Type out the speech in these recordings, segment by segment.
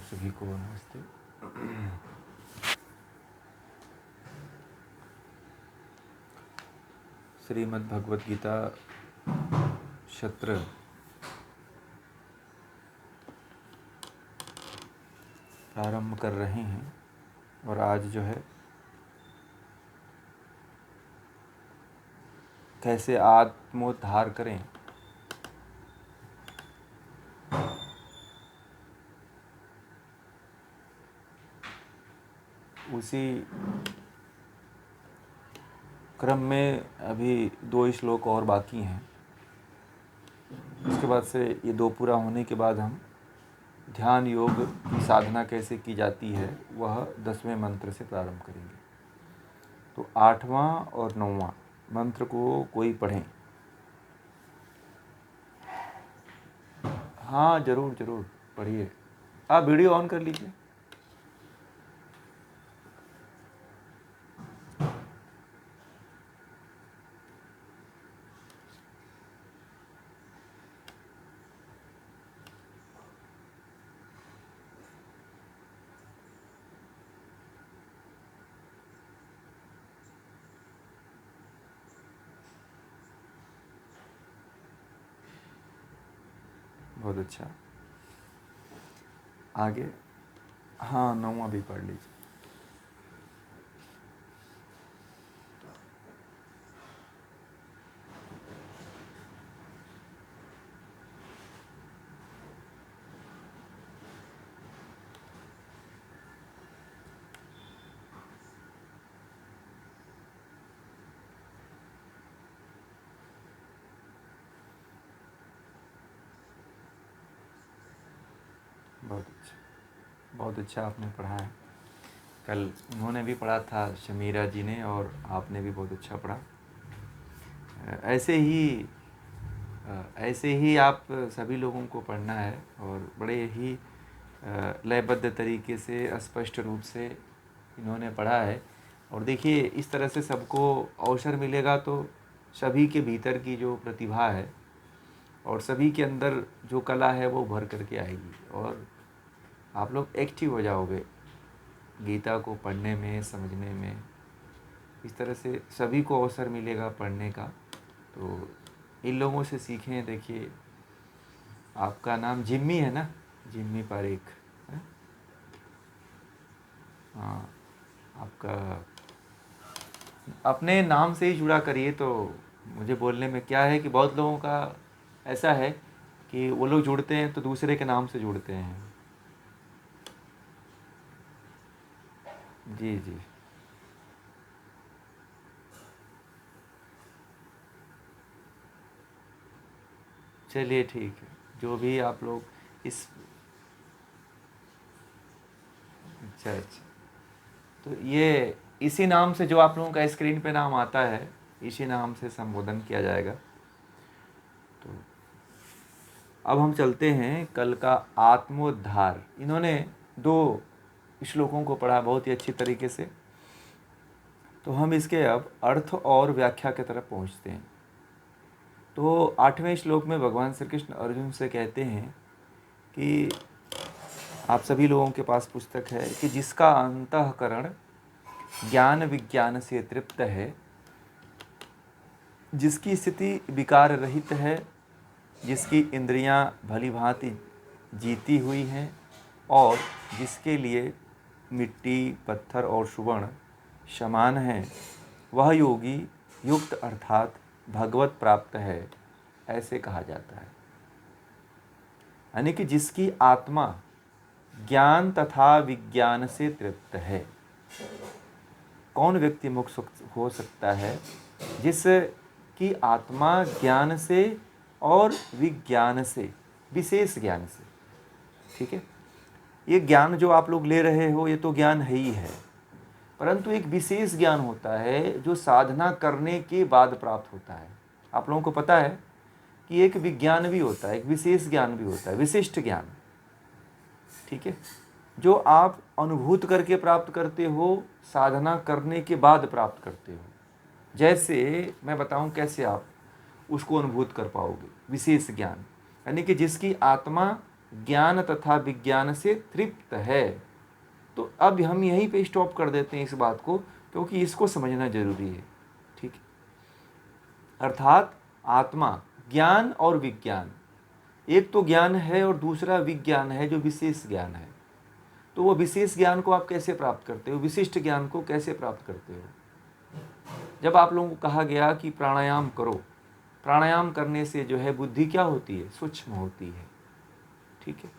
आप सभी को नमस्ते। श्रीमद् भगवत गीता सत्र प्रारंभ कर रहे हैं और आज जो है कैसे आत्मोद्धार करें उसी क्रम में अभी 2 श्लोक और बाकी हैं। उसके बाद से ये 2 पूरा होने के बाद हम ध्यान योग की साधना कैसे की जाती है वह 10वें मंत्र से प्रारंभ करेंगे। तो 8वां और 9वां मंत्र को कोई पढ़ें। हाँ जरूर जरूर पढ़िए। आप वीडियो ऑन कर लीजिए। बहुत अच्छा। आगे हाँ 9वां भी पढ़ लीजिए। बहुत अच्छा आपने पढ़ा है। कल उन्होंने भी पढ़ा था, शमीरा जी ने, और आपने भी बहुत अच्छा पढ़ा। ऐसे ही आप सभी लोगों को पढ़ना है और बड़े ही लयबद्ध तरीके से स्पष्ट रूप से इन्होंने पढ़ा है। और देखिए इस तरह से सबको अवसर मिलेगा तो सभी के भीतर की जो प्रतिभा है और सभी के अंदर जो कला है वो भर करके आएगी और आप लोग एक्टिव हो जाओगे गीता को पढ़ने में, समझने में। इस तरह से सभी को अवसर मिलेगा पढ़ने का। तो इन लोगों से सीखें। देखिए आपका नाम जिम्मी है ना, जिम्मी पारेख है? हाँ, आपका अपने नाम से ही जुड़ा करिए। तो मुझे बोलने में क्या है कि बहुत लोगों का ऐसा है कि वो लोग जुड़ते हैं तो दूसरे के नाम से जुड़ते हैं। जी जी चलिए ठीक है। जो भी आप लोग इस अच्छा अच्छा, तो ये इसी नाम से जो आप लोगों का स्क्रीन पे नाम आता है इसी नाम से संबोधन किया जाएगा। तो अब हम चलते हैं कल का आत्मोद्धार। इन्होंने 2 श्लोकों को पढ़ा बहुत ही अच्छी तरीके से। तो हम इसके अब अर्थ और व्याख्या की तरफ पहुंचते हैं। तो 8वें श्लोक में भगवान श्री कृष्ण अर्जुन से कहते हैं कि आप सभी लोगों के पास पुस्तक है कि जिसका अंतःकरण ज्ञान विज्ञान से तृप्त है, जिसकी स्थिति विकार रहित है, जिसकी इंद्रियां भली भांति जीती हुई हैं और जिसके लिए मिट्टी, पत्थर और सुवर्ण समान हैं, वह योगी युक्त अर्थात भगवत प्राप्त है, ऐसे कहा जाता है। यानी कि जिसकी आत्मा ज्ञान तथा विज्ञान से तृप्त है। कौन व्यक्ति मुक्त हो सकता है? जिसकी आत्मा ज्ञान से और विज्ञान से, विशेष ज्ञान से, ठीक है। ये ज्ञान जो आप लोग ले रहे हो ये तो ज्ञान है ही है, परंतु एक विशेष ज्ञान होता है जो साधना करने के बाद प्राप्त होता है। आप लोगों को पता है कि एक विज्ञान भी होता है, एक विशेष ज्ञान भी होता है, विशिष्ट ज्ञान, ठीक है, जो आप अनुभूत करके प्राप्त करते हो, साधना करने के बाद प्राप्त करते हो। जैसे मैं बताऊं कैसे आप उसको अनुभूत कर पाओगे। विशेष ज्ञान यानी कि जिसकी आत्मा ज्ञान तथा विज्ञान से तृप्त है। तो अब हम यहीं पे स्टॉप कर देते हैं इस बात को, क्योंकि इसको समझना जरूरी है। ठीक है, अर्थात आत्मा, ज्ञान और विज्ञान, एक तो ज्ञान है और दूसरा विज्ञान है जो विशेष ज्ञान है। तो वो विशेष ज्ञान को आप कैसे प्राप्त करते हो, विशिष्ट ज्ञान को कैसे प्राप्त करते हो? जब आप लोगों को कहा गया कि प्राणायाम करो, प्राणायाम करने से जो है बुद्धि क्या होती है, सूक्ष्म होती है। ठीक है,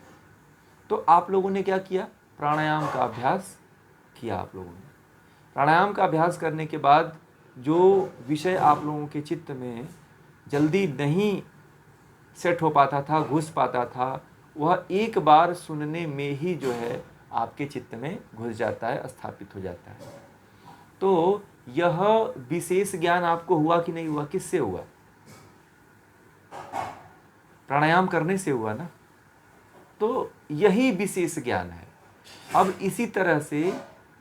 तो आप लोगों ने क्या किया, प्राणायाम का अभ्यास किया। आप लोगों ने प्राणायाम का अभ्यास करने के बाद जो विषय आप लोगों के चित्त में जल्दी नहीं सेट हो पाता था, घुस पाता था, वह एक बार सुनने में ही जो है आपके चित्त में घुस जाता है, स्थापित हो जाता है। तो यह विशेष ज्ञान आपको हुआ कि नहीं हुआ? किससे हुआ? प्राणायाम करने से हुआ ना। तो यही विशेष ज्ञान है। अब इसी तरह से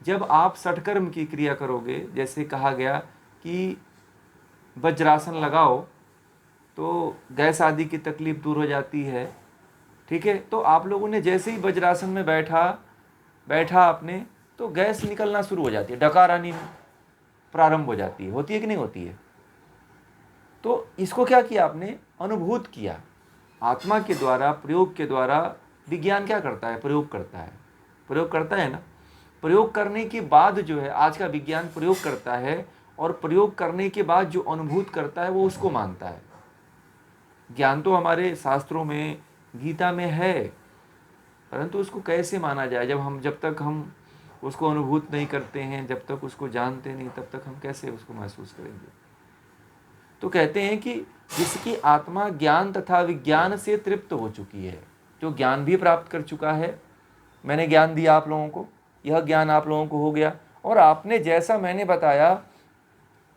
जब आप षटकर्म की क्रिया करोगे, जैसे कहा गया कि वज्रासन लगाओ तो गैस आदि की तकलीफ दूर हो जाती है। ठीक है, तो आप लोगों ने जैसे ही वज्रासन में बैठा आपने, तो गैस निकलना शुरू हो जाती है, डकार आनी प्रारंभ हो जाती है, होती है कि नहीं होती है? तो इसको क्या किया आपने? अनुभूत किया। आत्मा के द्वारा, प्रयोग के द्वारा विज्ञान क्या करता है? प्रयोग करता है। प्रयोग करता है ना। प्रयोग करने के बाद जो है, आज का विज्ञान प्रयोग करता है, और प्रयोग करने के बाद जो अनुभूत करता है वो उसको मानता है। ज्ञान तो हमारे शास्त्रों में, गीता में है, परंतु उसको कैसे माना जाए? जब तक हम उसको अनुभूत नहीं करते हैं, जब तक उसको जानते नहीं, तब तक हम कैसे उसको महसूस करेंगे? तो कहते हैं कि जिसकी आत्मा ज्ञान तथा विज्ञान से तृप्त हो चुकी है, जो ज्ञान भी प्राप्त कर चुका है, मैंने ज्ञान दिया आप लोगों को, यह ज्ञान आप लोगों को हो गया, और आपने जैसा मैंने बताया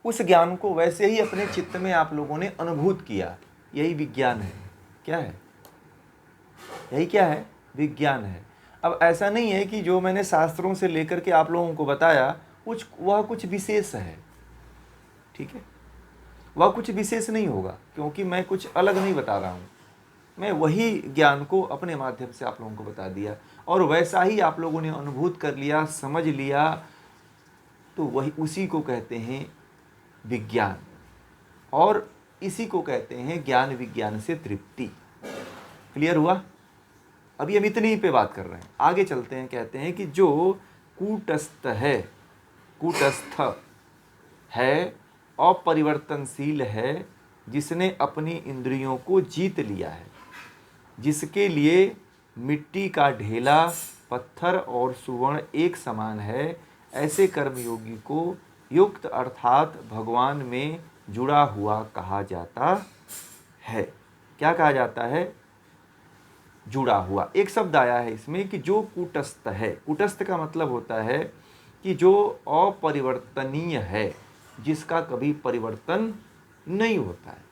उस ज्ञान को वैसे ही अपने चित्त में आप लोगों ने अनुभूत किया, यही विज्ञान है। क्या है? यही क्या है? विज्ञान है। अब ऐसा नहीं है कि जो मैंने शास्त्रों से लेकर के आप लोगों को बताया वह कुछ विशेष है। ठीक है, वह कुछ विशेष नहीं होगा, क्योंकि मैं कुछ अलग नहीं बता रहा हूँ। मैं वही ज्ञान को अपने माध्यम से आप लोगों को बता दिया, और वैसा ही आप लोगों ने अनुभूत कर लिया, समझ लिया। तो वही, उसी को कहते हैं विज्ञान, और इसी को कहते हैं ज्ञान विज्ञान से तृप्ति। क्लियर हुआ? अभी हम इतनी पे बात कर रहे हैं, आगे चलते हैं। कहते हैं कि जो कूटस्थ है, कूटस्थ है, अपरिवर्तनशील है, जिसने अपनी इंद्रियों को जीत लिया है, जिसके लिए मिट्टी का ढेला, पत्थर और सुवर्ण एक समान है, ऐसे कर्मयोगी को युक्त अर्थात भगवान में जुड़ा हुआ कहा जाता है। क्या कहा जाता है? जुड़ा हुआ। एक शब्द आया है इसमें कि जो कूटस्थ है। कूटस्थ का मतलब होता है कि जो अपरिवर्तनीय है, जिसका कभी परिवर्तन नहीं होता है।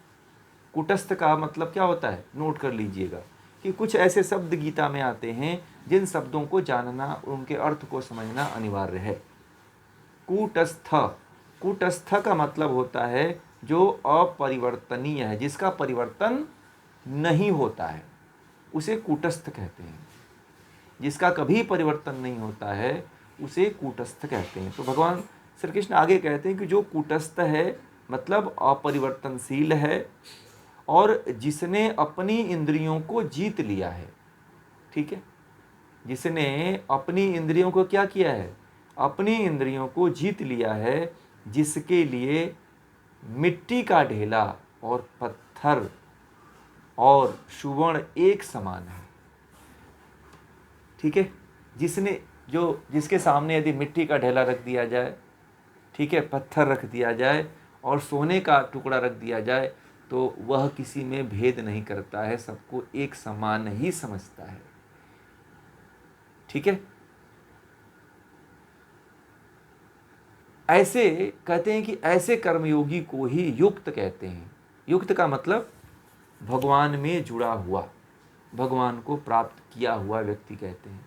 कूटस्थ का मतलब क्या होता है? नोट कर लीजिएगा कि कुछ ऐसे शब्द गीता में आते हैं जिन शब्दों को जानना, उनके अर्थ को समझना अनिवार्य है। कूटस्थ, कूटस्थ का मतलब होता है जो अपरिवर्तनीय है, जिसका परिवर्तन नहीं होता है, उसे कूटस्थ कहते हैं। जिसका कभी परिवर्तन नहीं होता है उसे कूटस्थ कहते हैं। तो भगवान श्री कृष्ण आगे कहते हैं कि जो कूटस्थ है मतलब अपरिवर्तनशील है, और जिसने अपनी इंद्रियों को जीत लिया है। ठीक है, जिसने अपनी इंद्रियों को क्या किया है? अपनी इंद्रियों को जीत लिया है, जिसके लिए मिट्टी का ढेला और पत्थर और सुवर्ण एक समान है। ठीक है, जिसके सामने यदि मिट्टी का ढेला रख दिया जाए, ठीक है, पत्थर रख दिया जाए और सोने का टुकड़ा रख दिया जाए, तो वह किसी में भेद नहीं करता है, सबको एक समान ही समझता है। ठीक है, ऐसे कहते हैं कि ऐसे कर्मयोगी को ही युक्त कहते हैं। युक्त का मतलब भगवान में जुड़ा हुआ, भगवान को प्राप्त किया हुआ व्यक्ति कहते हैं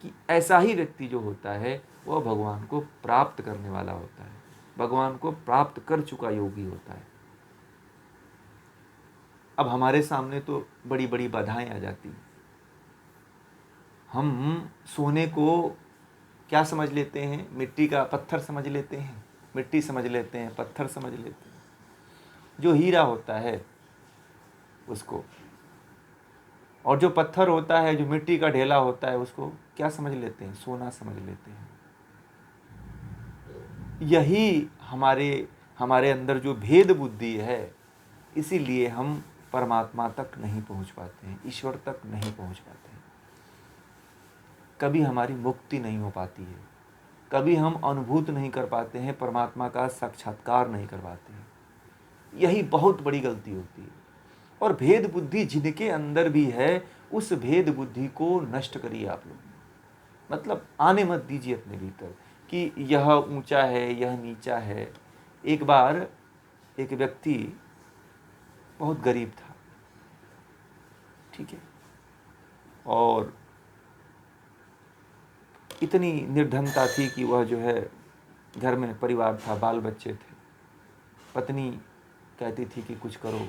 कि ऐसा ही व्यक्ति जो होता है वह भगवान को प्राप्त करने वाला होता है, भगवान को प्राप्त कर चुका योगी होता है। अब हमारे सामने तो बड़ी बड़ी बाधाएं आ जाती हैं। हम सोने को क्या समझ लेते हैं? मिट्टी का पत्थर समझ लेते हैं, मिट्टी समझ लेते हैं, पत्थर समझ लेते हैं। जो हीरा होता है उसको, और जो पत्थर होता है, जो मिट्टी का ढेला होता है, उसको क्या समझ लेते हैं? सोना समझ लेते हैं। यही हमारे अंदर जो भेद बुद्धि है, इसीलिए हम परमात्मा तक नहीं पहुंच पाते हैं, ईश्वर तक नहीं पहुंच पाते हैं। कभी हमारी मुक्ति नहीं हो पाती है, कभी हम अनुभूत नहीं कर पाते हैं, परमात्मा का साक्षात्कार नहीं कर पाते हैं। यही बहुत बड़ी गलती होती है। और भेद बुद्धि जिनके अंदर भी है, उस भेद बुद्धि को नष्ट करिए आप लोग। मतलब आने मत दीजिए अपने भीतर कि यह ऊंचा है, यह नीचा है। एक बार एक व्यक्ति बहुत गरीब था, ठीक है, और इतनी निर्धनता थी कि वह जो है, घर में परिवार था, बाल बच्चे थे, पत्नी कहती थी कि कुछ करो,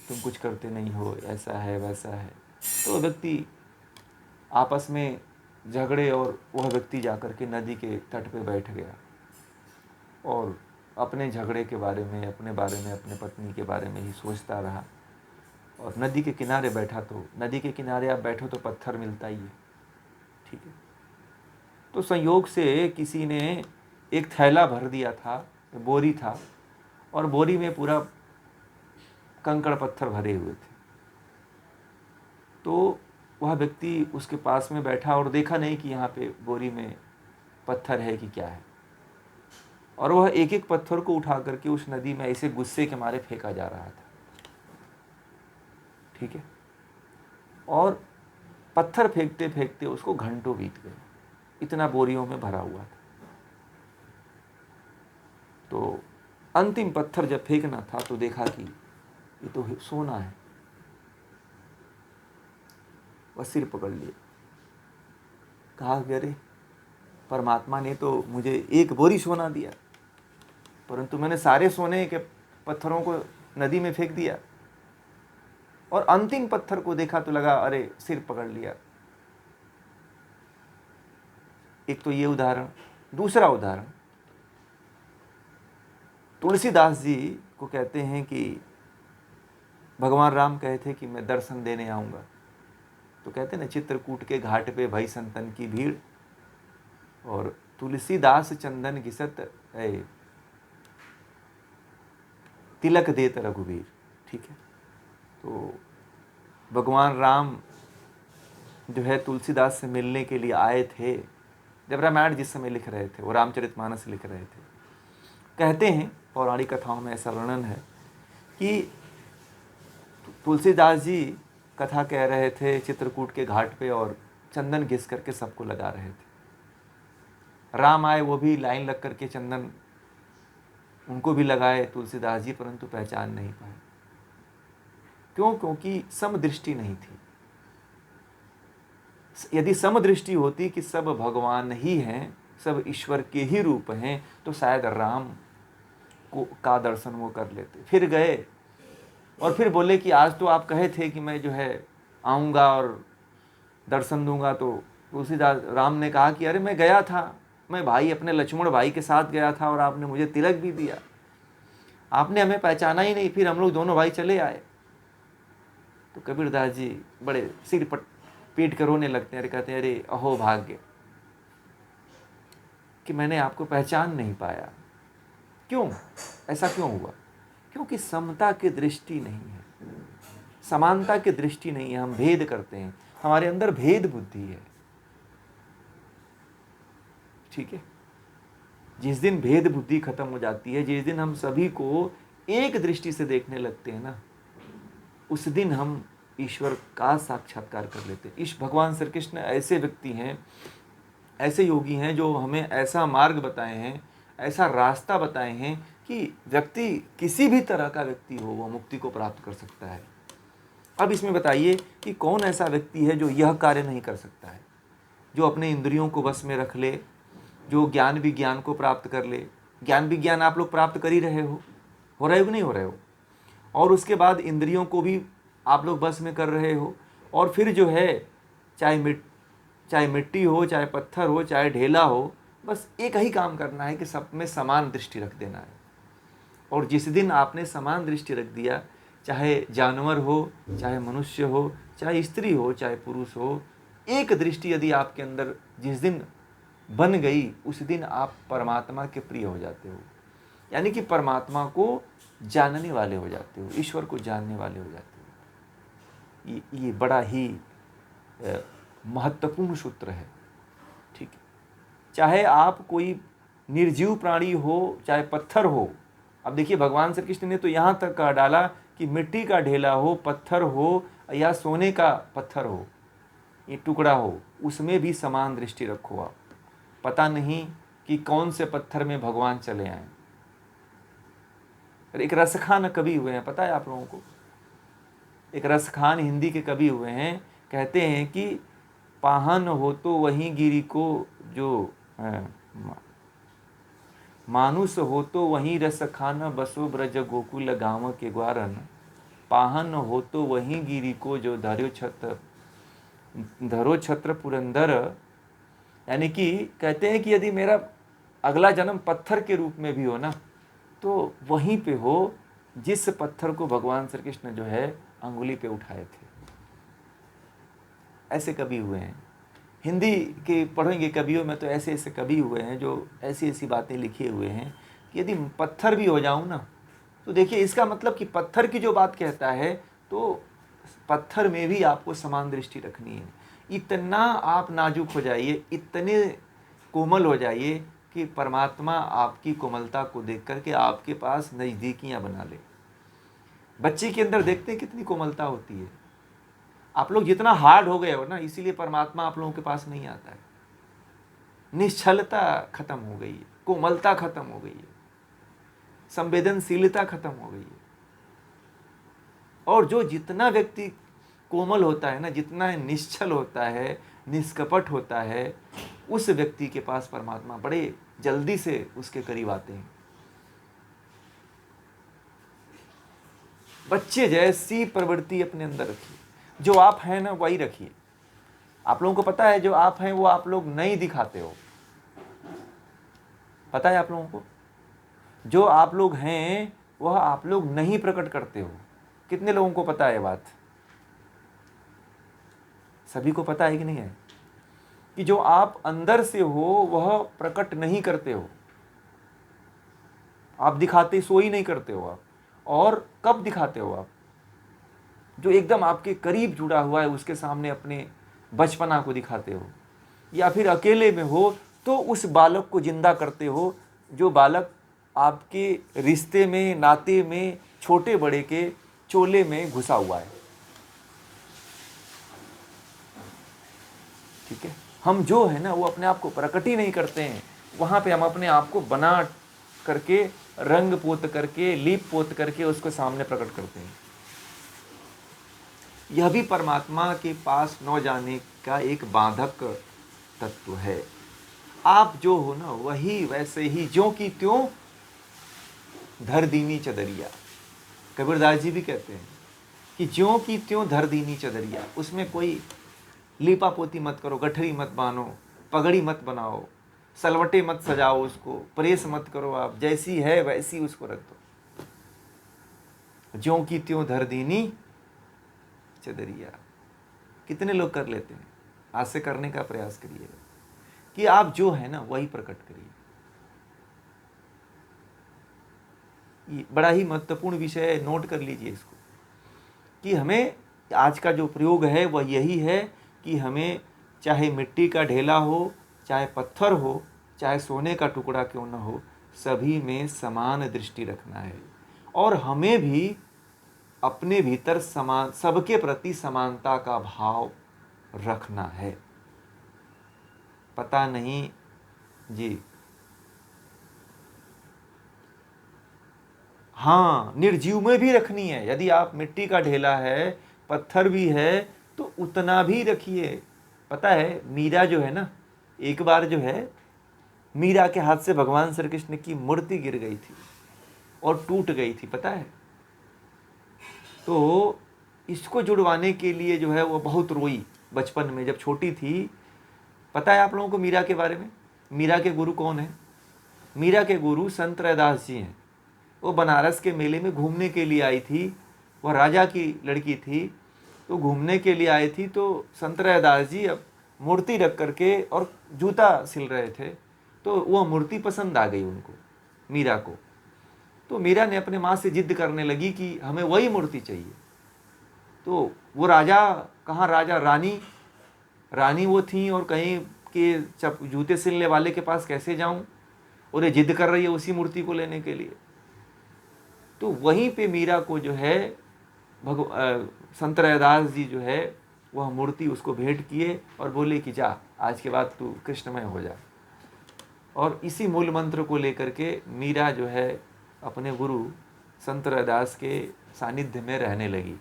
तुम कुछ करते नहीं हो, ऐसा है वैसा है। तो व्यक्ति आपस में झगड़े, और वह व्यक्ति जाकर के नदी के तट पे बैठ गया और अपने झगड़े के बारे में, अपने बारे में, अपने पत्नी के बारे में ही सोचता रहा। और नदी के किनारे बैठा, तो नदी के किनारे आप बैठो तो पत्थर मिलता ही है, ठीक है। तो संयोग से किसी ने एक थैला भर दिया था, बोरी था, और बोरी में पूरा कंकड़ पत्थर भरे हुए थे। तो वह व्यक्ति उसके पास में बैठा और देखा नहीं कि यहाँ पे बोरी में पत्थर है कि क्या है, और वह एक एक पत्थर को उठा करके उस नदी में ऐसे गुस्से के मारे फेंका जा रहा था, ठीक है। और पत्थर फेंकते फेंकते उसको घंटों बीत गए, इतना बोरियों में भरा हुआ था। तो अंतिम पत्थर जब फेंकना था तो देखा कि ये तो सोना है। वह सिर पकड़ लिए, कहा कि अरे, परमात्मा ने तो मुझे एक बोरी सोना दिया, परंतु मैंने सारे सोने के पत्थरों को नदी में फेंक दिया। और अंतिम पत्थर को देखा तो लगा अरे, सिर पकड़ लिया। एक तो ये उदाहरण। दूसरा उदाहरण, तुलसीदास जी को कहते हैं कि भगवान राम कहे थे कि मैं दर्शन देने आऊँगा, तो कहते हैं ना, चित्रकूट के घाट पे भई संतन की भीड़, और तुलसीदास चंदन घिसत है, तिलक देत रघुवीर, ठीक है। तो भगवान राम जो है तुलसीदास से मिलने के लिए आए थे, जब रामायण जिस समय लिख रहे थे, वो रामचरितमानस लिख रहे थे। कहते हैं पौराणिक कथाओं में ऐसा वर्णन है कि तुलसीदास जी कथा कह रहे थे चित्रकूट के घाट पे, और चंदन घिस करके सबको लगा रहे थे। राम आए, वो भी लाइन लग करके चंदन उनको भी लगाए तुलसीदास जी, परंतु पहचान नहीं पाए। क्यों? क्योंकि समदृष्टि नहीं थी। यदि समदृष्टि होती कि सब भगवान ही हैं, सब ईश्वर के ही रूप हैं, तो शायद राम का दर्शन वो कर लेते। फिर गए और फिर बोले कि आज तो आप कहे थे कि मैं जो है आऊँगा और दर्शन दूंगा। तो तुलसीदास राम ने कहा कि अरे, मैं गया था, मैं भाई अपने लक्ष्मण भाई के साथ गया था, और आपने मुझे तिलक भी दिया, आपने हमें पहचाना ही नहीं, फिर हम लोग दोनों भाई चले आए। तो कबीरदास जी बड़े सिर पीट कर रोने लगते हैं, कहते हैं अरे अहो भाग्य कि मैंने आपको पहचान नहीं पाया। क्यों? ऐसा क्यों हुआ? क्योंकि समता की दृष्टि नहीं है, समानता की दृष्टि नहीं है। हम भेद करते हैं, हमारे अंदर भेद बुद्धि है, ठीक है। जिस दिन भेद बुद्धि खत्म हो जाती है, जिस दिन हम सभी को एक दृष्टि से देखने लगते हैं ना, उस दिन हम ईश्वर का साक्षात्कार कर लेते हैं। भगवान श्री कृष्ण ऐसे व्यक्ति हैं, ऐसे योगी हैं जो हमें ऐसा मार्ग बताए हैं, ऐसा रास्ता बताए हैं कि व्यक्ति, किसी भी तरह का व्यक्ति हो, वो मुक्ति को प्राप्त कर सकता है। अब इसमें बताइए कि कौन ऐसा व्यक्ति है जो यह कार्य नहीं कर सकता है, जो अपने इंद्रियों को बस में रख ले, जो ज्ञान विज्ञान को प्राप्त कर ले। ज्ञान विज्ञान आप लोग प्राप्त कर ही रहे हो रहे हो कि नहीं हो रहे हो, और उसके बाद इंद्रियों को भी आप लोग बस में कर रहे हो, और फिर जो है चाहे मिट्टी हो, चाहे पत्थर हो, चाहे ढेला हो, बस एक ही काम करना है कि सब में समान दृष्टि रख देना है। और जिस दिन आपने समान दृष्टि रख दिया, चाहे जानवर हो, चाहे मनुष्य हो, चाहे स्त्री हो, चाहे पुरुष हो, एक दृष्टि यदि आपके अंदर जिस दिन बन गई, उस दिन आप परमात्मा के प्रिय हो जाते हो। यानी कि परमात्मा को जानने वाले हो जाते हो, ईश्वर को जानने वाले हो जाते हो। ये बड़ा ही महत्वपूर्ण सूत्र है। ठीक है, चाहे आप कोई निर्जीव प्राणी हो, चाहे पत्थर हो। अब देखिए, भगवान श्री कृष्ण ने तो यहाँ तक कह डाला कि मिट्टी का ढेला हो, पत्थर हो, या सोने का पत्थर हो, ये टुकड़ा हो, उसमें भी समान दृष्टि रखो आप। पता नहीं कि कौन से पत्थर में भगवान चले आए। एक रसखान कवि हुए हैं, पता है आप लोगों को? एक रसखान हिंदी के कवि हुए हैं, कहते हैं कि पाहन हो तो वहीं गिरी को जो मानुष हो तो वहीं रस खाना, बसो ब्रज गोकुल गाँव के ग्वारन। पाहन हो तो वहीं गिरी को जो धरो छत्र पुरंदर। यानी कि कहते हैं कि यदि मेरा अगला जन्म पत्थर के रूप में भी हो ना, तो वहीं पे हो जिस पत्थर को भगवान श्री कृष्ण जो है अंगुली पे उठाए थे। ऐसे कवि हुए हैं हिंदी के, पढ़ेंगे कवियों में तो ऐसे ऐसे कवि हुए हैं जो ऐसी ऐसी बातें लिखे हुए हैं कि यदि पत्थर भी हो जाऊं ना, तो देखिए इसका मतलब कि पत्थर की जो बात कहता है, तो पत्थर में भी आपको समान दृष्टि रखनी है। इतना आप नाजुक हो जाइए, इतने कोमल हो जाइए कि परमात्मा आपकी कोमलता को देख करके आपके पास नज़दीकियाँ बना ले। बच्चे के अंदर देखते हैं कितनी कोमलता होती है। आप लोग जितना हार्ड हो गए हो ना, इसीलिए परमात्मा आप लोगों के पास नहीं आता है। निश्चलता खत्म हो गई है, कोमलता खत्म हो गई है, संवेदनशीलता खत्म हो गई है। और जो जितना व्यक्ति कोमल होता है ना, जितना निश्चल होता है, निष्कपट होता है, उस व्यक्ति के पास परमात्मा बड़े जल्दी से उसके करीब आते हैं। बच्चे जैसी प्रवृत्ति अपने अंदर रखिए, जो आप हैं ना वही रखिए। आप लोगों को पता है जो आप हैं वो आप लोग नहीं दिखाते हो, पता है आप लोगों को? जो आप लोग हैं वह आप लोग नहीं प्रकट करते हो। कितने लोगों को पता है बात? सभी को पता है कि नहीं है कि जो आप अंदर से हो वह प्रकट नहीं करते हो। आप दिखाते सो ही नहीं करते हो आप। और कब दिखाते हो आप? जो एकदम आपके करीब जुड़ा हुआ है उसके सामने अपने बचपना को दिखाते हो, या फिर अकेले में हो तो उस बालक को जिंदा करते हो, जो बालक आपके रिश्ते में, नाते में, छोटे बड़े के चोले में घुसा हुआ है। ठीक है, हम जो है ना वो अपने आप को प्रकट ही नहीं करते हैं। वहां पे हम अपने आप को बना करके, रंग पोत करके, लीप पोत करके उसको सामने प्रकट करते हैं। यह भी परमात्मा के पास न जाने का एक बाधक तत्व है। आप जो हो ना वही वैसे ही ज्यों की त्यों धर दीनी चदरिया। कबीरदास जी भी कहते हैं कि ज्यों की त्यों धर दीनी चदरिया। उसमें कोई लीपा पोती मत करो, गठरी मत बांधो, पगड़ी मत बनाओ, सलवटे मत सजाओ, उसको प्रेस मत करो। आप जैसी है वैसी उसको रख दो। ज्यों की त्यों धर दीनी चदरिया। कितने लोग कर लेते हैं? आज से करने का प्रयास करिए कि आप जो है ना वही प्रकट करिए। ये बड़ा ही महत्वपूर्ण विषय है, नोट कर लीजिए इसको कि हमें आज का जो प्रयोग है वह यही है कि हमें चाहे मिट्टी का ढेला हो, चाहे पत्थर हो, चाहे सोने का टुकड़ा क्यों न हो, सभी में समान दृष्टि रखना है। और हमें भी अपने भीतर समान, सबके प्रति समानता का भाव रखना है। पता नहीं जी, हाँ, निर्जीव में भी रखनी है। यदि आप मिट्टी का ढेला है, पत्थर भी है, तो उतना भी रखिए। पता है मीरा जो है ना, एक बार जो है मीरा के हाथ से भगवान श्री कृष्ण की मूर्ति गिर गई थी और टूट गई थी, पता है। तो इसको जुड़वाने के लिए जो है वो बहुत रोई बचपन में जब छोटी थी, पता है आप लोगों को मीरा के बारे में? मीरा के गुरु कौन है? मीरा के गुरु संत रैदास जी हैं। वो बनारस के मेले में घूमने के लिए आई थी, वह राजा की लड़की थी, तो घूमने के लिए आई थी। तो संत रैदास जी अब मूर्ति रख करके और जूता सिल रहे थे, तो वह मूर्ति पसंद आ गई उनको, मीरा को। तो मीरा ने अपने माँ से जिद करने लगी कि हमें वही मूर्ति चाहिए। तो वो राजा, कहाँ राजा, रानी वो थी, और कहीं के जूते सिलने वाले के पास कैसे जाऊं, और ये जिद कर रही है उसी मूर्ति को लेने के लिए। तो वहीं पे मीरा को जो है संत रैदास जी जो है वह मूर्ति उसको भेंट किए और बोले कि जा, आज के बाद तू कृष्णमय हो जा। और इसी मूल मंत्र को लेकर के मीरा जो है अपने गुरु संत रैदास के सानिध्य में रहने लगी।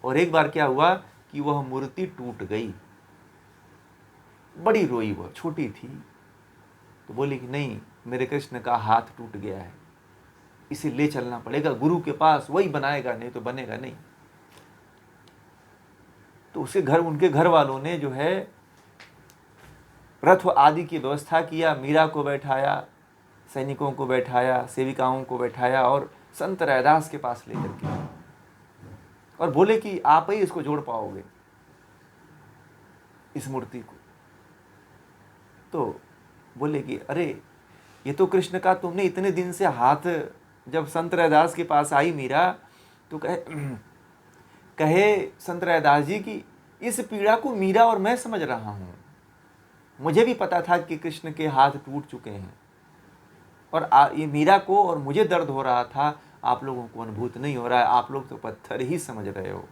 और एक बार क्या हुआ कि वह मूर्ति टूट गई, बड़ी रोई, वह छोटी थी। तो बोली कि नहीं, मेरे कृष्ण का हाथ टूट गया है, इसे ले चलना पड़ेगा गुरु के पास, वही बनाएगा, नहीं तो बनेगा नहीं। तो उनके घर वालों ने जो है रथ आदि की व्यवस्था किया, मीरा को बैठाया, सैनिकों को बैठाया, सेविकाओं को बैठाया और संत रैदास के पास लेकर के, और बोले कि आप ही इसको जोड़ पाओगे, इस मूर्ति को। तो बोले कि अरे ये तो कृष्ण का तुमने इतने दिन से हाथ, जब संत रैदास के पास आई मीरा तो कहे संत रैदास जी की इस पीड़ा को मीरा और मैं समझ रहा हूँ, मुझे भी पता था कि कृष्ण के हाथ टूट चुके हैं, और ये मीरा को और मुझे दर्द हो रहा था, आप लोगों को अनुभूत नहीं हो रहा है, आप लोग तो पत्थर ही समझ रहे हो।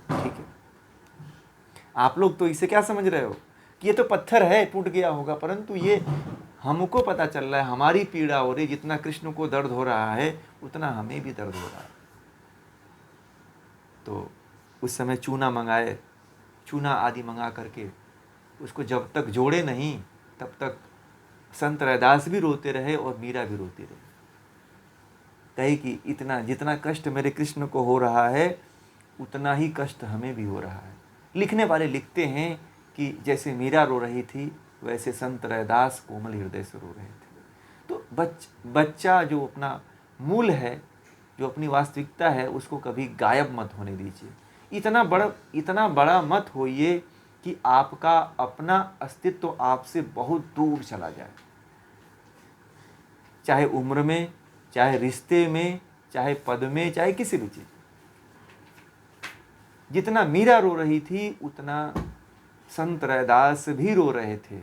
ठीक है, आप लोग तो इसे क्या समझ रहे हो कि ये तो पत्थर है, टूट गया होगा, परंतु ये हमको पता चल रहा है, हमारी पीड़ा हो रही, जितना कृष्ण को दर्द हो रहा है उतना हमें भी दर्द हो रहा है। तो उस समय चूना मंगाए, चूना आदि मंगा करके उसको जब तक जोड़े नहीं तब तक संत रैदास भी रोते रहे और मीरा भी रोती रही। कहे कि इतना जितना कष्ट मेरे कृष्ण को हो रहा है उतना ही कष्ट हमें भी हो रहा है। लिखने वाले लिखते हैं कि जैसे मीरा रो रही थी वैसे संत रैदास कोमल हृदय से रो रहे थे। तो बच्चा जो अपना मूल है, जो अपनी वास्तविकता है, उसको कभी गायब मत होने दीजिए। इतना बड़ा मत होइए कि आपका अपना अस्तित्व आपसे बहुत दूर चला जाए, चाहे उम्र में, चाहे रिश्ते में, चाहे पद में, चाहे किसी भी चीज। जितना मीरा रो रही थी उतना संत रैदास भी रो रहे थे।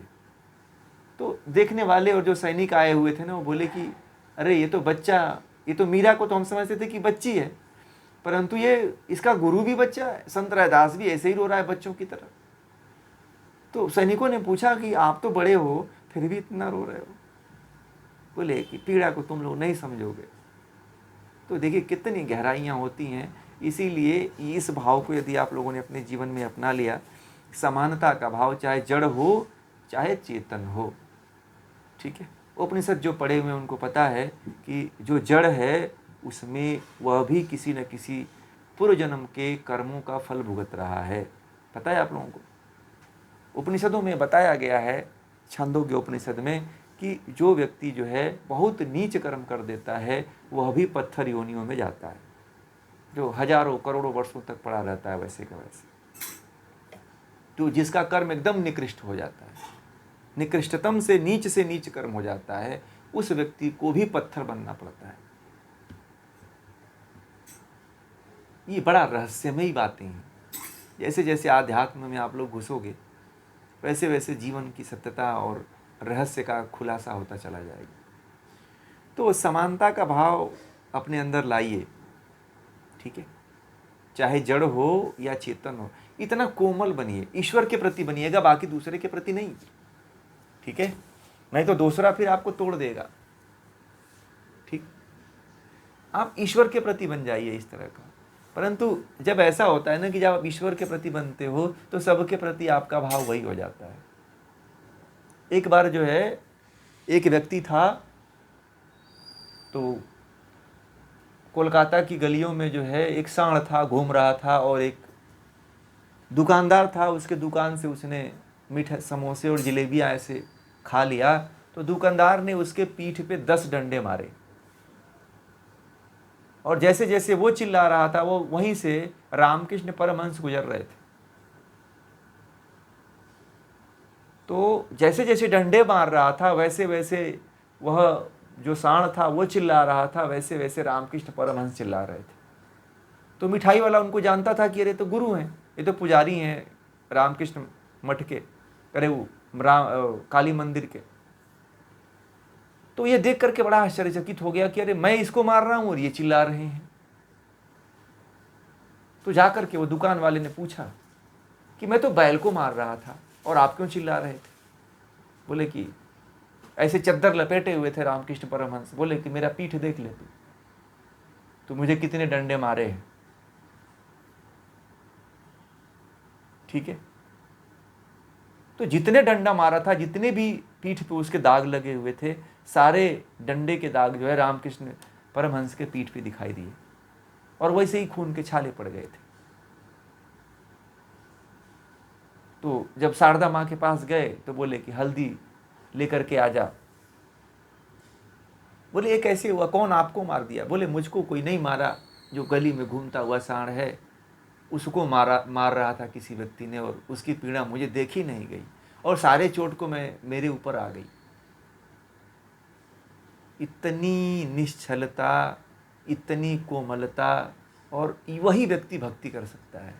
तो देखने वाले और जो सैनिक आए हुए थे ना, वो बोले कि अरे ये तो बच्चा, ये तो मीरा को तो हम समझते थे कि बच्ची है, परंतु ये इसका गुरु भी बच्चा है, संत रैदास भी ऐसे ही रो रहा है बच्चों की तरह। तो सैनिकों ने पूछा कि आप तो बड़े हो फिर भी इतना रो रहे हो। बोले कि पीड़ा को तुम लोग नहीं समझोगे। तो देखिए कितनी गहराइयाँ होती हैं। इसीलिए इस भाव को यदि आप लोगों ने अपने जीवन में अपना लिया, समानता का भाव, चाहे जड़ हो चाहे चेतन हो, ठीक है। उपनिषद जो पढ़े हुए उनको पता है कि जो जड़ है उसमें वह भी किसी न किसी पूर्व जन्म के कर्मों का फल भुगत रहा है। पता है आप लोगों को? उपनिषदों में बताया गया है, छंदोग्य उपनिषद में, कि जो व्यक्ति जो है बहुत नीच कर्म कर देता है वह भी पत्थर योनियों में जाता है, जो हजारों करोड़ों वर्षों तक पड़ा रहता है वैसे का वैसे। तो जिसका कर्म एकदम निकृष्ट हो जाता है, निकृष्टतम से नीच कर्म हो जाता है, उस व्यक्ति को भी पत्थर बनना पड़ता है। ये बड़ा रहस्यमयी बातें हैं। जैसे जैसे आध्यात्म में आप लोग घुसोगे वैसे वैसे जीवन की सत्यता और रहस्य का खुलासा होता चला जाएगा। तो समानता का भाव अपने अंदर लाइए, ठीक है। चाहे जड़ हो या चेतन हो, इतना कोमल बनिए, ईश्वर के प्रति बनिएगा, बाकी दूसरे के प्रति नहीं, ठीक है। नहीं तो दूसरा फिर आपको तोड़ देगा, ठीक। आप ईश्वर के प्रति बन जाइए इस तरह का। परंतु जब ऐसा होता है ना कि जब आप ईश्वर के प्रति बनते हो तो सबके प्रति आपका भाव वही हो जाता है। एक बार जो है एक व्यक्ति था, तो कोलकाता की गलियों में जो है एक सांड था, घूम रहा था, और एक दुकानदार था, उसके दुकान से उसने मीठे समोसे और जलेबियाँ ऐसे खा लिया, तो दुकानदार ने उसके पीठ पे 10 डंडे मारे। और जैसे जैसे वो चिल्ला रहा था, वो वहीं से रामकृष्ण परमहंस गुजर रहे थे। तो जैसे जैसे डंडे मार रहा था, वैसे वैसे वह जो सांड था वो चिल्ला रहा था, वैसे वैसे रामकृष्ण परमहंस चिल्ला रहे थे। तो मिठाई वाला उनको जानता था कि अरे तो गुरु हैं, ये तो पुजारी हैं रामकृष्ण मठ के, अरे वो काली मंदिर के। तो ये देख करके बड़ा आश्चर्यचकित हो गया कि अरे मैं इसको मार रहा हूं और ये चिल्ला रहे हैं। तो जाकर के वो दुकान वाले ने पूछा कि मैं तो बैल को मार रहा था और आप क्यों चिल्ला रहे थे? बोले कि ऐसे चद्दर लपेटे हुए थे रामकृष्ण परमहंस। बोले कि मेरा पीठ देख ले तू मुझे कितने डंडे मारे हैं। ठीक है, तो जितने डंडा मारा था, जितने भी पीठ पे उसके दाग लगे हुए थे, सारे डंडे के दाग जो है रामकृष्ण परमहंस के पीठ पे दिखाई दिए, और वैसे ही खून के छाले पड़ गए थे। तो जब शारदा माँ के पास गए तो बोले कि हल्दी लेकर के आ जा। बोले ये कैसे हुआ, कौन आपको मार दिया? बोले मुझको कोई नहीं मारा, जो गली में घूमता हुआ सांड है उसको मार रहा था किसी व्यक्ति ने, और उसकी पीड़ा मुझे देखी नहीं गई, और सारे चोट को मेरे ऊपर आ गई। इतनी निश्चलता, इतनी कोमलता, और वही व्यक्ति भक्ति कर सकता है।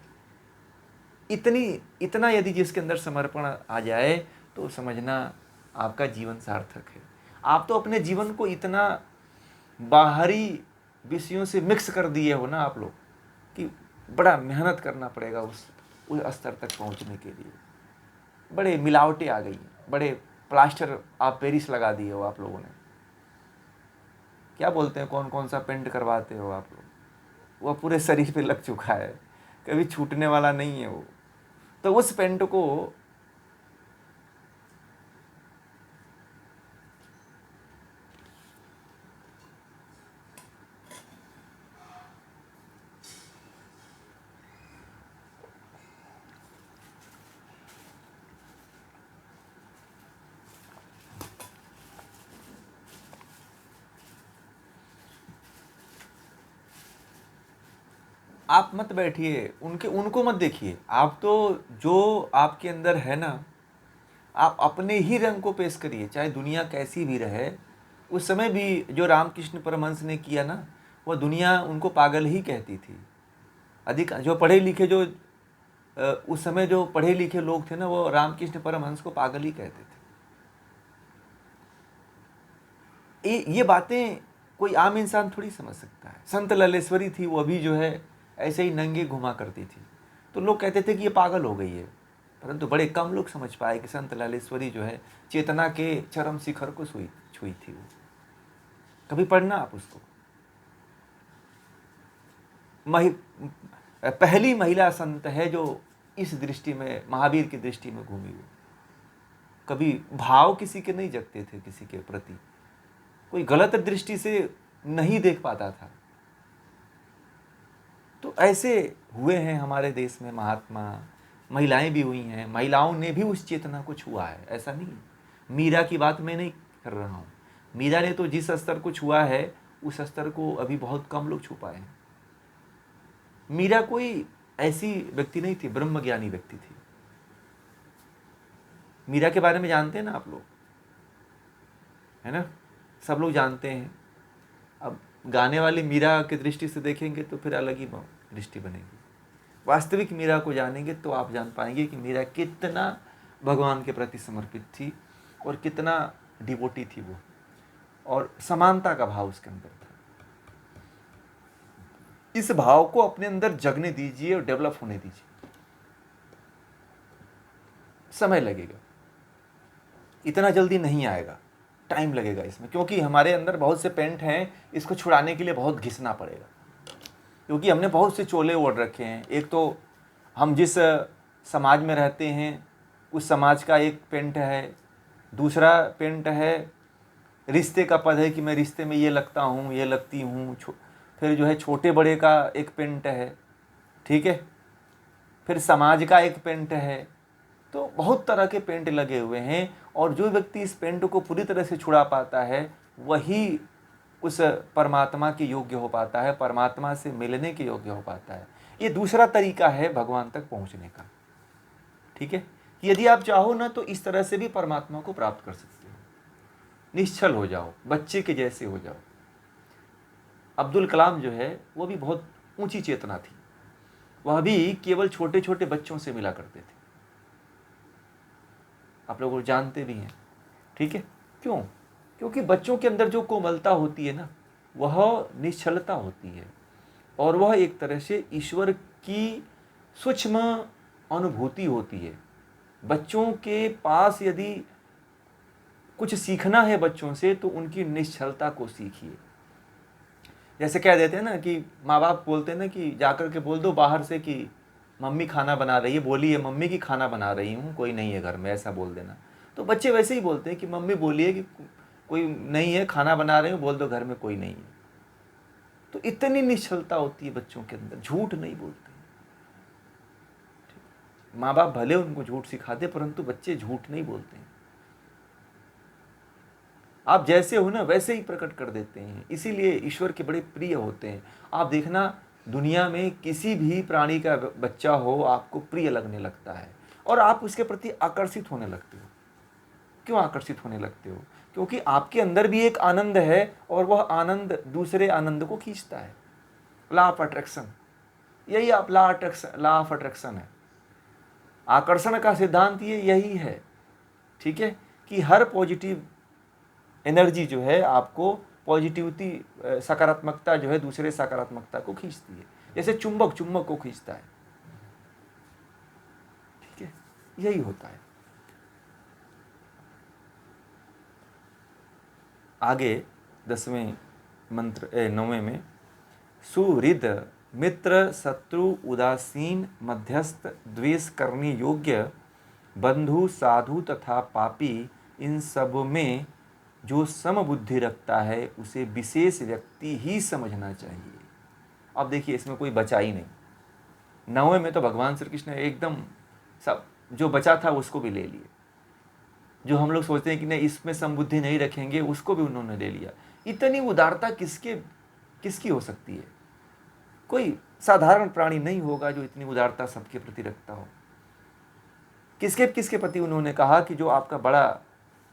इतना यदि जिसके अंदर समर्पण आ जाए तो समझना आपका जीवन सार्थक है। आप तो अपने जीवन को इतना बाहरी विषयों से मिक्स कर दिए हो ना आप लोग, कि बड़ा मेहनत करना पड़ेगा उस स्तर तक पहुंचने के लिए। बड़े मिलावटें आ गई, बड़े प्लास्टर आप पेरिस लगा दिए हो आप लोगों ने। क्या बोलते हैं, कौन कौन सा पेंट करवाते हो आप लोग, वह पूरे शरीर पे लग चुका है, कभी छूटने वाला नहीं है वो। तो उस पेंट को आप मत बैठिए, उनको मत देखिए। आप तो जो आपके अंदर है ना, आप अपने ही रंग को पेश करिए, चाहे दुनिया कैसी भी रहे। उस समय भी जो रामकृष्ण परमहंस ने किया ना, वह दुनिया उनको पागल ही कहती थी। अधिक जो पढ़े लिखे, जो उस समय जो पढ़े लिखे लोग थे ना, वो रामकृष्ण परमहंस को पागल ही कहते थे। ये बातें कोई आम इंसान थोड़ी समझ सकता है। संत ललेश्वरी थी, वो अभी जो है ऐसे ही नंगे घुमा करती थी, तो लोग कहते थे कि ये पागल हो गई है। परंतु बड़े कम लोग समझ पाए कि संत ललेश्वरी जो है चेतना के चरम शिखर को छुई थी। वो कभी पढ़ना आप उसको। पहली महिला संत है जो इस दृष्टि में, महावीर की दृष्टि में घूमी हुई। कभी भाव किसी के नहीं जगते थे, किसी के प्रति कोई गलत दृष्टि से नहीं देख पाता था। तो ऐसे हुए हैं हमारे देश में महात्मा, महिलाएं भी हुई हैं, महिलाओं ने भी उस चेतना को छुआ है, ऐसा नहीं। मीरा की बात मैं नहीं कर रहा हूँ, मीरा ने तो जिस स्तर को छुआ है उस स्तर को अभी बहुत कम लोग छू पाए हैं। मीरा कोई ऐसी व्यक्ति नहीं थी, ब्रह्मज्ञानी व्यक्ति थी। मीरा के बारे में जानते हैं ना आप लोग, है ना, सब लोग जानते हैं। अब गाने वाली मीरा की दृष्टि से देखेंगे तो फिर अलग ही दृष्टि बनेगी। वास्तविक मीरा को जानेंगे तो आप जान पाएंगे कि मीरा कितना भगवान के प्रति समर्पित थी और कितना डिवोटी थी वो, और समानता का भाव उसके अंदर था। इस भाव को अपने अंदर जगने दीजिए और डेवलप होने दीजिए। समय लगेगा, इतना जल्दी नहीं आएगा, टाइम लगेगा इसमें, क्योंकि हमारे अंदर बहुत से पेंट हैं, इसको छुड़ाने के लिए बहुत घिसना पड़ेगा। क्योंकि हमने बहुत से चोले ओढ़ रखे हैं। एक तो हम जिस समाज में रहते हैं उस समाज का एक पेंट है, दूसरा पेंट है रिश्ते का पद है कि मैं रिश्ते में ये लगता हूँ, ये लगती हूँ। फिर जो है छोटे बड़े का एक पेंट है, ठीक है। फिर समाज का एक पेंट है। तो बहुत तरह के पेंट लगे हुए हैं, और जो व्यक्ति इस पेंट को पूरी तरह से छुड़ा पाता है वही उस परमात्मा के योग्य हो पाता है, परमात्मा से मिलने के योग्य हो पाता है। ये दूसरा तरीका है भगवान तक पहुंचने का। ठीक है, कि यदि आप चाहो ना तो इस तरह से भी परमात्मा को प्राप्त कर सकते हो। निश्चल हो जाओ, बच्चे के जैसे हो जाओ। अब्दुल कलाम जो है वो भी बहुत ऊंची चेतना थी, वह भी केवल छोटे छोटे बच्चों से मिला करते थे। आप लोग जानते भी हैं। ठीक है, क्यों? क्योंकि बच्चों के अंदर जो कोमलता होती है ना, वह निश्चलता होती है, और वह एक तरह से ईश्वर की सूक्ष्म अनुभूति होती है। बच्चों के पास यदि कुछ सीखना है बच्चों से, तो उनकी निश्चलता को सीखिए। जैसे कह देते हैं ना कि माँ बाप बोलते हैं ना कि जाकर के बोल दो बाहर से कि मम्मी खाना बना रही है, बोलिए मम्मी की खाना बना रही हूँ, कोई नहीं है घर में, ऐसा बोल देना। तो बच्चे वैसे ही बोलते हैं कि मम्मी बोलिए कि कोई नहीं है, खाना बना रही हूँ, बोल दो घर में कोई नहीं है। तो इतनी निश्चलता होती है बच्चों के अंदर, झूठ नहीं बोलते। माँ बाप भले उनको झूठ सिखाते, परंतु बच्चे झूठ नहीं बोलते हैं। आप जैसे हो ना वैसे ही प्रकट कर देते हैं, इसीलिए ईश्वर के बड़े प्रिय होते हैं। आप देखना, दुनिया में किसी भी प्राणी का बच्चा हो आपको प्रिय लगने लगता है, और आप उसके प्रति आकर्षित होने लगते हो। क्यों आकर्षित होने लगते हो? क्योंकि आपके अंदर भी एक आनंद है, और वह आनंद दूसरे आनंद को खींचता है। लॉ ऑफ अट्रैक्शन, यही आप लॉ ऑफ अट्रैक्शन है। आकर्षण का सिद्धांत ये यही है। ठीक है, कि हर पॉजिटिव एनर्जी जो है आपको पॉजिटिविटी, सकारात्मकता जो है दूसरे सकारात्मकता को खींचती है, जैसे चुंबक चुंबक को खींचता है। ठीक है, यही होता है। आगे 10वें मंत्र 9वें में, सुहृद मित्र शत्रु उदासीन मध्यस्थ द्वेष करने योग्य बंधु साधु तथा पापी, इन सब में जो समबुद्धि रखता है उसे विशेष व्यक्ति ही समझना चाहिए। अब देखिए, इसमें कोई बचा ही नहीं। 9वें में तो भगवान श्री कृष्ण एकदम सब जो बचा था उसको भी ले लिए। जो हम लोग सोचते हैं कि नहीं इसमें समबुद्धि नहीं रखेंगे, उसको भी उन्होंने ले लिया। इतनी उदारता किसकी हो सकती है? कोई साधारण प्राणी नहीं होगा जो इतनी उदारता सबके प्रति रखता हो। किसके किसके प्रति उन्होंने कहा कि जो आपका बड़ा,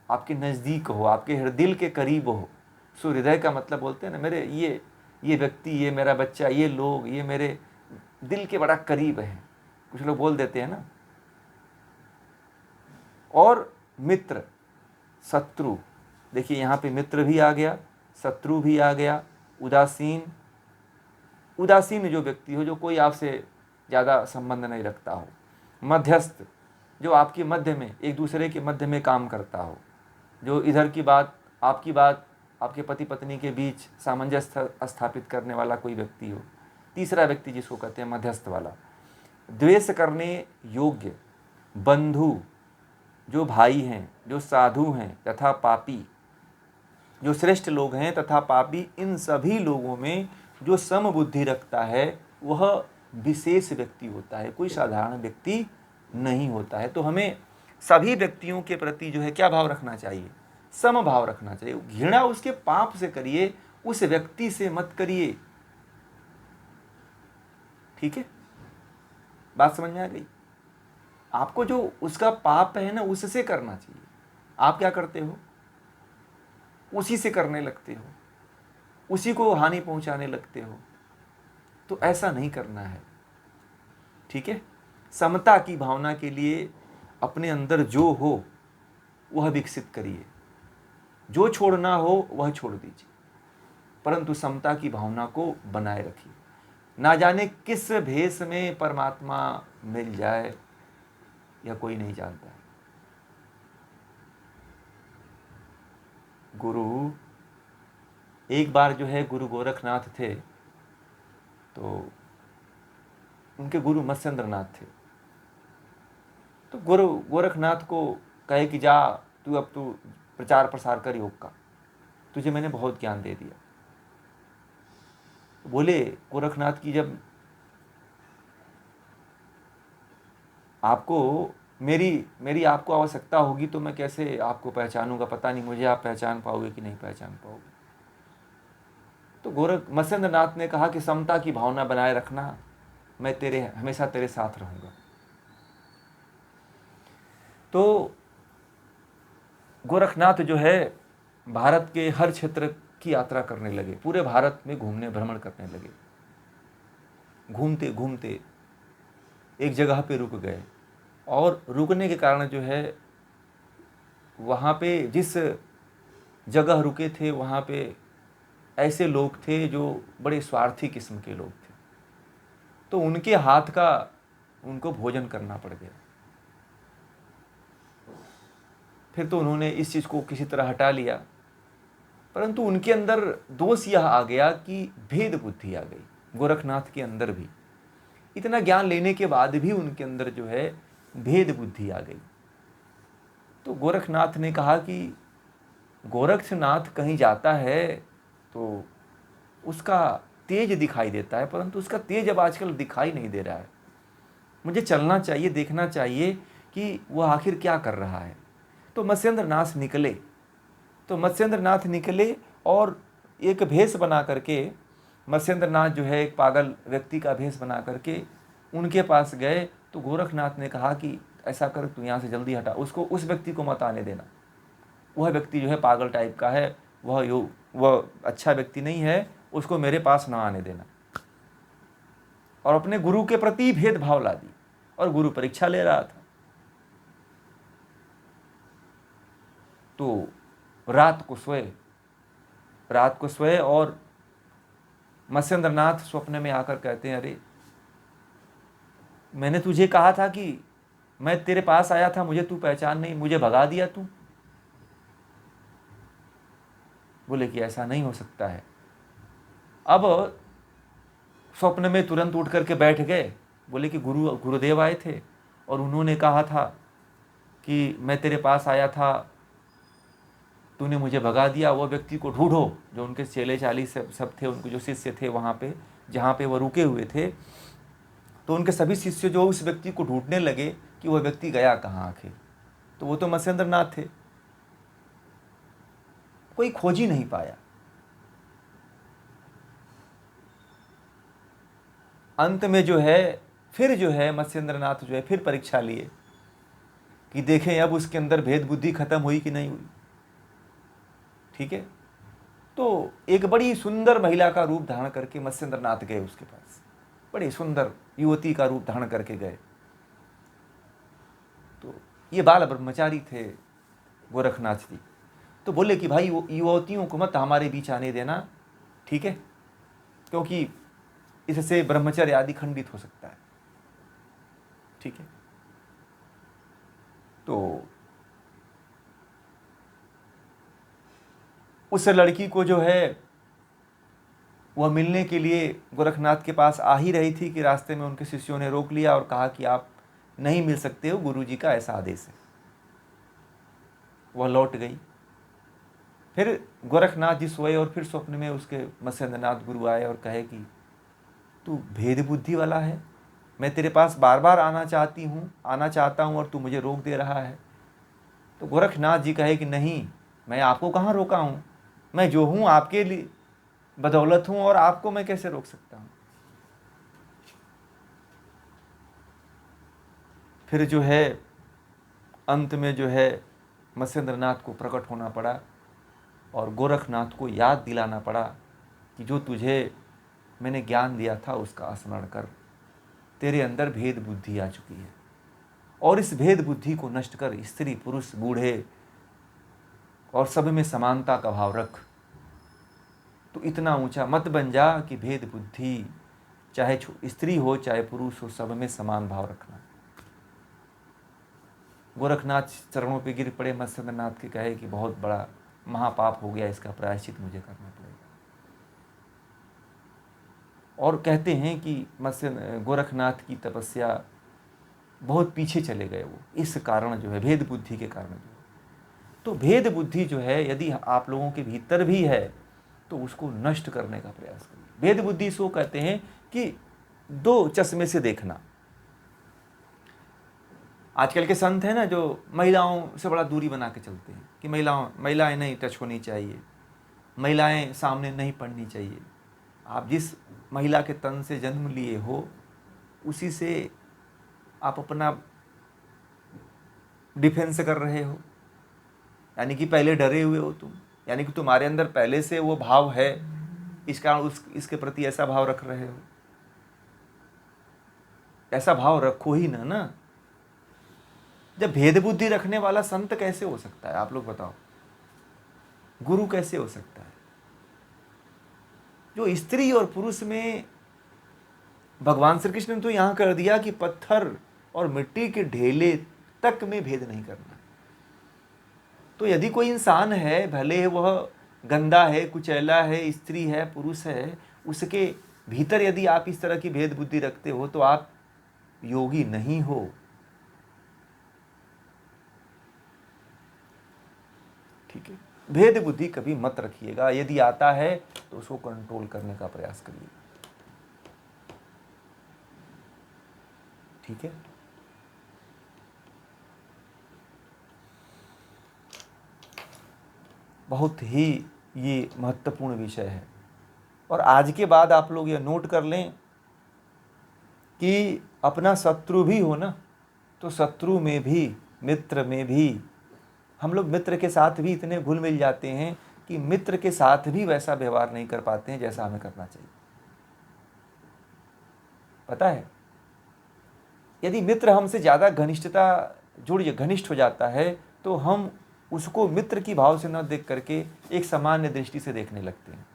आपके नज़दीक हो, आपके दिल के करीब हो। सुहृदय का मतलब बोलते हैं ना, मेरे ये व्यक्ति, ये मेरा बच्चा, ये लोग, ये मेरे दिल के बड़ा करीब है। कुछ लोग बोल देते हैं ना। और मित्र शत्रु, देखिए यहाँ पे मित्र भी आ गया, शत्रु भी आ गया। उदासीन जो व्यक्ति हो, जो कोई आपसे ज़्यादा संबंध नहीं रखता हो। मध्यस्थ, जो आपके मध्य में, एक दूसरे के मध्य में काम करता हो, जो इधर की बात आपकी बात आपके पति पत्नी के बीच सामंजस्य स्थापित करने वाला कोई व्यक्ति हो। तीसरा व्यक्ति जिसको कहते हैं मध्यस्थ वाला। द्वेष करने योग्य बंधु, जो भाई हैं, जो साधु हैं, तथा पापी, जो श्रेष्ठ लोग हैं, तथा पापी, इन सभी लोगों में जो समबुद्धि रखता है वह विशेष व्यक्ति होता है, कोई साधारण व्यक्ति नहीं होता है। तो हमें सभी व्यक्तियों के प्रति जो है क्या भाव रखना चाहिए? समभाव रखना चाहिए। घृणा उसके पाप से करिए, उस व्यक्ति से मत करिए। ठीक है, बात समझ में आ गई? आपको जो उसका पाप है ना, उससे करना चाहिए। आप क्या करते हो? उसी से करने लगते हो, उसी को हानि पहुंचाने लगते हो। तो ऐसा नहीं करना है। ठीक है, समता की भावना के लिए अपने अंदर जो हो वह विकसित करिए, जो छोड़ना हो वह छोड़ दीजिए, परंतु समता की भावना को बनाए रखिए। ना जाने किस भेष में परमात्मा मिल जाए, यह कोई नहीं जानता है। गुरु, एक बार जो है गुरु गोरखनाथ थे, तो उनके गुरु मत्स्येंद्रनाथ थे। तो गुरु गोरखनाथ को कहे कि जा अब तू प्रचार प्रसार कर योग का, तुझे मैंने बहुत ज्ञान दे दिया। बोले गोरखनाथ की जब आपको मेरी मेरी आपको आवश्यकता होगी तो मैं कैसे आपको पहचानूंगा, पता नहीं मुझे आप पहचान पाओगे कि नहीं पहचान पाओगे। तो गोरख मत्स्येंद्र नाथ ने कहा कि समता की भावना बनाए रखना, मैं तेरे हमेशा तेरे साथ रहूंगा। तो गोरखनाथ जो है भारत के हर क्षेत्र की यात्रा करने लगे, पूरे भारत में घूमने भ्रमण करने लगे। घूमते घूमते एक जगह पे रुक गए और रुकने के कारण जो है वहाँ पे जिस जगह रुके थे वहाँ पे ऐसे लोग थे जो बड़े स्वार्थी किस्म के लोग थे, तो उनके हाथ का उनको भोजन करना पड़ गया। फिर तो उन्होंने इस चीज़ को किसी तरह हटा लिया, परंतु उनके अंदर दोष यह आ गया कि भेद बुद्धि आ गई। गोरखनाथ के अंदर भी इतना ज्ञान लेने के बाद भी उनके अंदर जो है भेद बुद्धि आ गई। तो गोरखनाथ ने कहा कि गोरखनाथ कहीं जाता है तो उसका तेज दिखाई देता है, परंतु उसका तेज अब आजकल दिखाई नहीं दे रहा है। मुझे चलना चाहिए, देखना चाहिए कि वह आखिर क्या कर रहा है। तो मत्स्येंद्र नाथ निकले और एक भेष बना करके, मत्स्येंद्र नाथ जो है एक पागल व्यक्ति का भेष बना करके उनके पास गए। तो गोरखनाथ ने कहा कि ऐसा कर, तू यहाँ से जल्दी हटा, उसको उस व्यक्ति को मत आने देना। वह व्यक्ति जो है पागल टाइप का है, वह अच्छा व्यक्ति नहीं है, उसको मेरे पास ना आने देना। और अपने गुरु के प्रति भेदभाव ला दी, और गुरु परीक्षा ले रहा था। तो रात को सोए और मत्स्येंद्र नाथ स्वप्न में आकर कहते हैं, अरे मैंने तुझे कहा था कि मैं तेरे पास आया था, मुझे तू पहचान नहीं, मुझे भगा दिया तू। बोले कि ऐसा नहीं हो सकता है। अब स्वप्न में तुरंत उठ करके बैठ गए। बोले कि गुरुदेव आए थे और उन्होंने कहा था कि मैं तेरे पास आया था, तूने मुझे भगा दिया। वो व्यक्ति को ढूंढो, जो उनके चेले चाली सब थे, उनके जो शिष्य थे वहाँ पे जहाँ पे वो रुके हुए थे। तो उनके सभी शिष्य जो उस व्यक्ति को ढूंढने लगे कि वह व्यक्ति गया कहाँ आखिर। तो वो तो मत्स्येंद्र नाथ थे, कोई खोज ही नहीं पाया। अंत में जो है फिर जो है मत्स्येंद्र नाथ जो है फिर परीक्षा लिए कि देखें अब उसके अंदर भेद बुद्धि खत्म हुई कि नहीं हुई। ठीक है, तो एक बड़ी सुंदर महिला का रूप धारण करके मत्स्येंद्र नाथ गए उसके पास, बड़ी सुंदर युवती का रूप धारण करके गए। तो ये बाल ब्रह्मचारी थे गोरखनाथ जी। तो बोले कि भाई वो युवतियों को मत हमारे बीच आने देना, ठीक है, क्योंकि इससे ब्रह्मचर्य आदि खंडित हो सकता है। ठीक है, तो उस लड़की को जो है वह मिलने के लिए गोरखनाथ के पास आ ही रही थी कि रास्ते में उनके शिष्यों ने रोक लिया और कहा कि आप नहीं मिल सकते हो, गुरुजी का ऐसा आदेश है। वह लौट गई। फिर गोरखनाथ जी सोए और फिर स्वप्न में उसके मत्स्येंद्र नाथ गुरु आए और कहे कि तू भेद बुद्धि वाला है, मैं तेरे पास बार बार आना चाहता हूँ और तू मुझे रोक दे रहा है। तो गोरखनाथ जी कहे कि नहीं, मैं आपको कहाँ रोका हूँ, मैं जो हूँ आपके लिए बदौलत हूँ और आपको मैं कैसे रोक सकता हूँ। फिर जो है अंत में जो है मत्स्येंद्र नाथ को प्रकट होना पड़ा और गोरखनाथ को याद दिलाना पड़ा कि जो तुझे मैंने ज्ञान दिया था उसका स्मरण कर, तेरे अंदर भेद बुद्धि आ चुकी है और इस भेद बुद्धि को नष्ट कर स्त्री पुरुष बूढ़े और सब में समानता का भाव रख। तो इतना ऊंचा मत बन जा कि भेद बुद्धि, चाहे स्त्री हो चाहे पुरुष हो, सब में समान भाव रखना। गोरखनाथ चरणों पे गिर पड़े मत्स्येंद्र नाथ के, कहे कि बहुत बड़ा महापाप हो गया, इसका प्रायश्चित मुझे करना पड़ेगा। और कहते हैं कि गोरखनाथ की तपस्या बहुत पीछे चले गए वो, इस कारण जो है भेद बुद्धि के कारण जो है। तो भेद बुद्धि जो है यदि आप लोगों के भीतर भी है तो उसको नष्ट करने का प्रयास करिए। भेद बुद्धि इसको कहते हैं कि दो चश्मे से देखना। आजकल के संत हैं ना जो महिलाओं से बड़ा दूरी बना के चलते हैं कि महिलाएं नहीं टच होनी चाहिए, महिलाएं सामने नहीं पढ़नी चाहिए। आप जिस महिला के तन से जन्म लिए हो उसी से आप अपना डिफेंस कर रहे हो, यानी कि पहले डरे हुए हो तुम, यानी कि तुम्हारे अंदर पहले से वो भाव है, इस कारण इसके प्रति ऐसा भाव रख रहे हो। ऐसा भाव रखो ही ना। जब भेद बुद्धि रखने वाला संत कैसे हो सकता है, आप लोग बताओ, गुरु कैसे हो सकता है? जो स्त्री और पुरुष में भगवान श्री कृष्ण ने तो यहां कर दिया कि पत्थर और मिट्टी के ढेले तक में भेद नहीं करना। तो यदि कोई इंसान है, भले वह गंदा है, कुचैला है, स्त्री है, पुरुष है, उसके भीतर यदि आप इस तरह की भेद बुद्धि रखते हो तो आप योगी नहीं हो। ठीक है, भेद बुद्धि कभी मत रखिएगा। यदि आता है तो उसको कंट्रोल करने का प्रयास करिए। ठीक है, बहुत ही ये महत्वपूर्ण विषय है। और आज के बाद आप लोग ये नोट कर लें कि अपना शत्रु भी हो ना, तो शत्रु में भी, मित्र में भी, हम लोग मित्र के साथ भी इतने घुल मिल जाते हैं कि मित्र के साथ भी वैसा व्यवहार नहीं कर पाते हैं जैसा हमें करना चाहिए। पता है, यदि मित्र हमसे ज़्यादा घनिष्ठ हो जाता है तो हम उसको मित्र की भाव से न देख करके एक सामान्य दृष्टि से देखने लगते हैं।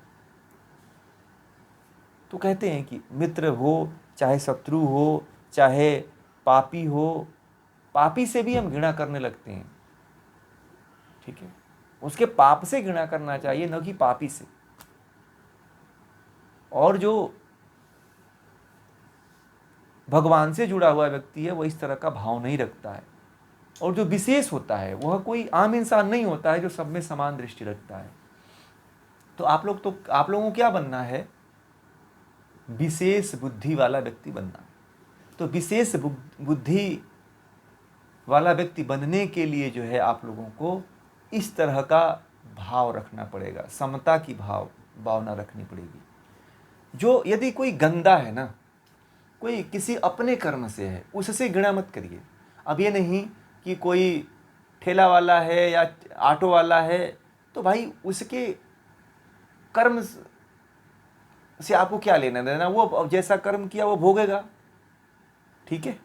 तो कहते हैं कि मित्र हो चाहे शत्रु हो चाहे पापी हो, पापी से भी हम घृणा करने लगते हैं। ठीक है, उसके पाप से घृणा करना चाहिए, न कि पापी से। और जो भगवान से जुड़ा हुआ व्यक्ति है वह इस तरह का भाव नहीं रखता है। और जो विशेष होता है वह कोई आम इंसान नहीं होता है जो सब में समान दृष्टि रखता है। तो आप लोगों को क्या बनना है? विशेष बुद्धि वाला व्यक्ति बनना। तो विशेष बुद्धि वाला व्यक्ति बनने के लिए जो है आप लोगों को इस तरह का भाव रखना पड़ेगा, समता की भावना रखनी पड़ेगी। जो यदि कोई गंदा है ना, कोई किसी अपने कर्म से है, उससे घृणा मत करिए। अब ये नहीं कि कोई ठेला वाला है या ऑटो वाला है तो भाई उसके कर्म से आपको क्या लेना देना, वो जैसा कर्म किया वो भोगेगा। ठीक है,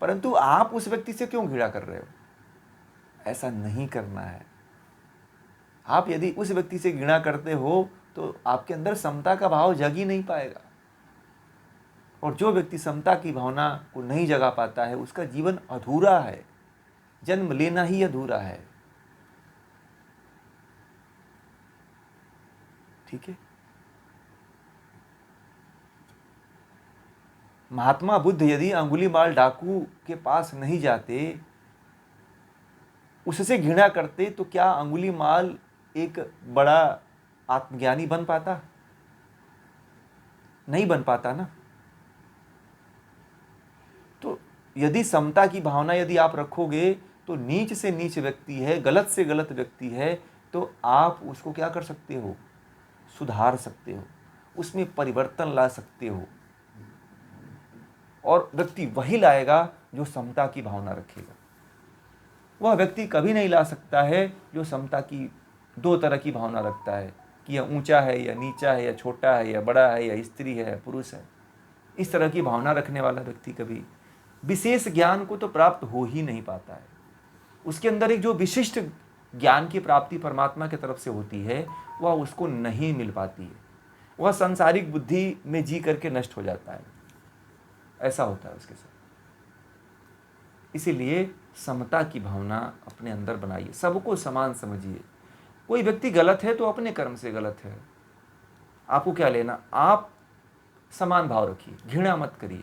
परंतु आप उस व्यक्ति से क्यों घृणा कर रहे हो? ऐसा नहीं करना है। आप यदि उस व्यक्ति से घृणा करते हो तो आपके अंदर समता का भाव जग ही नहीं पाएगा। और जो व्यक्ति समता की भावना को नहीं जगा पाता है उसका जीवन अधूरा है, जन्म लेना ही अधूरा है। ठीक है, महात्मा बुद्ध यदि अंगुलीमाल डाकू के पास नहीं जाते, उससे घृणा करते, तो क्या अंगुलीमाल एक बड़ा आत्मज्ञानी बन पाता? नहीं बन पाता ना। तो यदि समता की भावना यदि आप रखोगे तो नीच से नीच व्यक्ति है, गलत से गलत व्यक्ति है, तो आप उसको क्या कर सकते हो? सुधार सकते हो, उसमें परिवर्तन ला सकते हो। और व्यक्ति वही लाएगा जो समता की भावना रखेगा। वह व्यक्ति कभी नहीं ला सकता है जो समता की दो तरह की भावना रखता है कि यह ऊंचा है या नीचा है, या छोटा है या बड़ा है, या स्त्री है या पुरुष है। इस तरह की भावना रखने वाला व्यक्ति कभी विशेष ज्ञान को तो प्राप्त हो ही नहीं पाता है। उसके अंदर एक जो विशिष्ट ज्ञान की प्राप्ति परमात्मा की तरफ से होती है वह उसको नहीं मिल पाती है। वह सांसारिक बुद्धि में जी करके नष्ट हो जाता है। ऐसा होता है उसके साथ। इसीलिए समता की भावना अपने अंदर बनाइए, सबको समान समझिए। कोई व्यक्ति गलत है तो अपने कर्म से गलत है, आपको क्या लेना? आप समान भाव रखिए, घृणा मत करिए।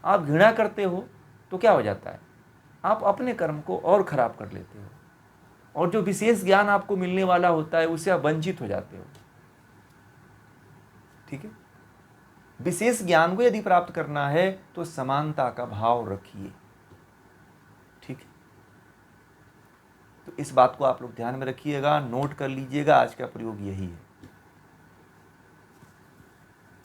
आप घृणा करते हो तो क्या हो जाता है? आप अपने कर्म को और खराब कर लेते हो, और जो विशेष ज्ञान आपको मिलने वाला होता है उससे आप वंचित हो जाते हो। ठीक है, विशेष ज्ञान को यदि प्राप्त करना है तो समानता का भाव रखिए। ठीक है। तो इस बात को आप लोग ध्यान में रखिएगा, नोट कर लीजिएगा, आज का प्रयोग यही है।